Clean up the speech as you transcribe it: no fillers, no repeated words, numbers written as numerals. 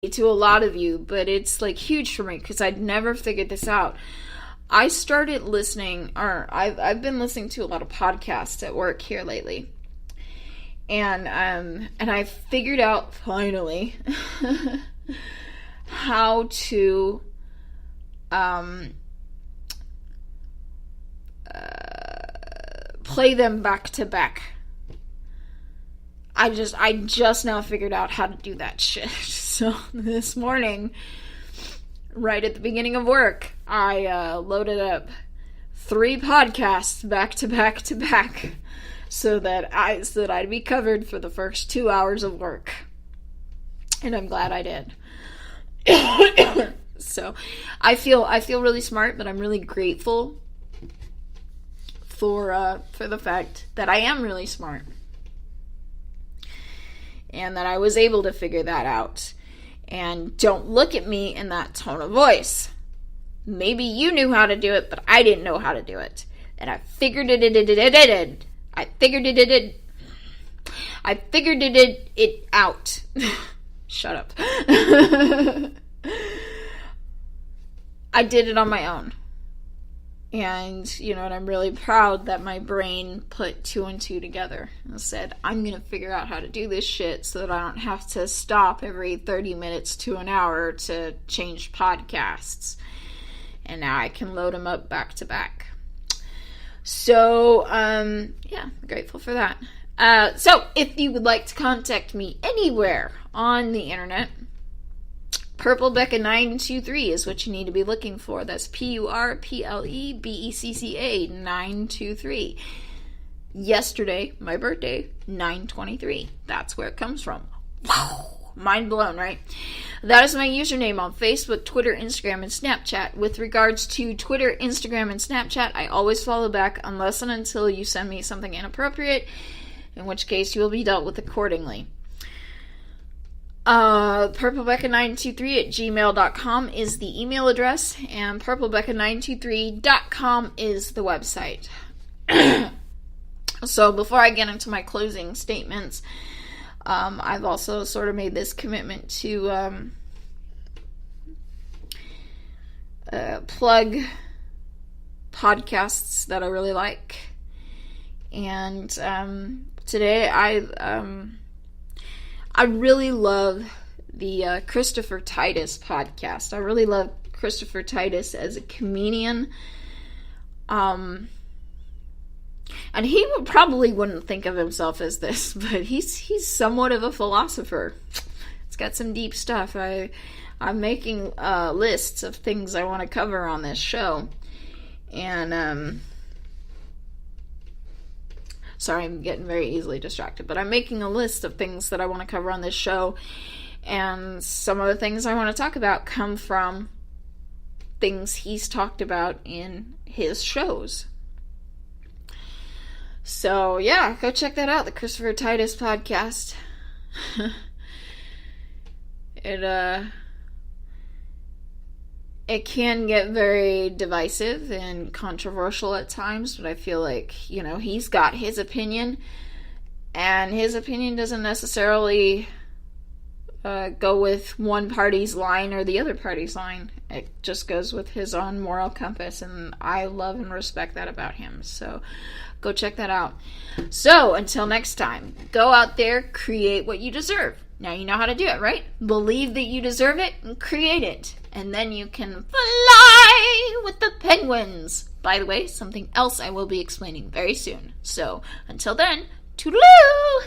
to a lot of you, but it's like huge for me because I'd never figured this out. I started listening, or I've been listening to a lot of podcasts at work here lately. And I figured out finally how to play them back to back. I just now figured out how to do that shit. So this morning, right at the beginning of work, I loaded up 3 podcasts back to back to back so that I'd be covered for the first 2 hours of work. And I'm glad I did. So I feel really smart, but I'm really grateful for the fact that I am really smart. And that I was able to figure that out. And don't look at me in that tone of voice. Maybe you knew how to do it, but I didn't know how to do it. And I figured it out. Shut up. I did it on my own. And, you know, and I'm really proud that my brain put 2 and 2 together and said, I'm going to figure out how to do this shit so that I don't have to stop every 30 minutes to an hour to change podcasts. And now I can load them up back to back. So, yeah, grateful for that. So, if you would like to contact me anywhere on the internet, PurpleBecca923 is what you need to be looking for. That's PurpleBecca 923. Yesterday, my birthday, 9/23. That's where it comes from. Wow! Mind blown, right? That is my username on Facebook, Twitter, Instagram, and Snapchat. With regards to Twitter, Instagram, and Snapchat, I always follow back unless and until you send me something inappropriate, in which case you will be dealt with accordingly. PurpleBecca923@gmail.com is the email address, and PurpleBecca923.com is the website. So before I get into my closing statements, I've also sort of made this commitment to plug podcasts that I really like. And today I really love the Christopher Titus podcast. I really love Christopher Titus as a comedian. And he probably wouldn't think of himself as this, but he's somewhat of a philosopher. It's got some deep stuff. I'm making lists of things I want to cover on this show. And sorry, I'm getting very easily distracted, but I'm making a list of things that I want to cover on this show, and some of the things I want to talk about come from things he's talked about in his shows. So, yeah, go check that out, the Christopher Titus podcast. It can get very divisive and controversial at times, but I feel like, you know, he's got his opinion, and his opinion doesn't necessarily go with one party's line or the other party's line. It just goes with his own moral compass, and I love and respect that about him. So go check that out. So until next time, go out there, create what you deserve. Now you know how to do it, right? Believe that you deserve it and create it. And then you can fly with the penguins. By the way, something else I will be explaining very soon. So until then, toodaloo!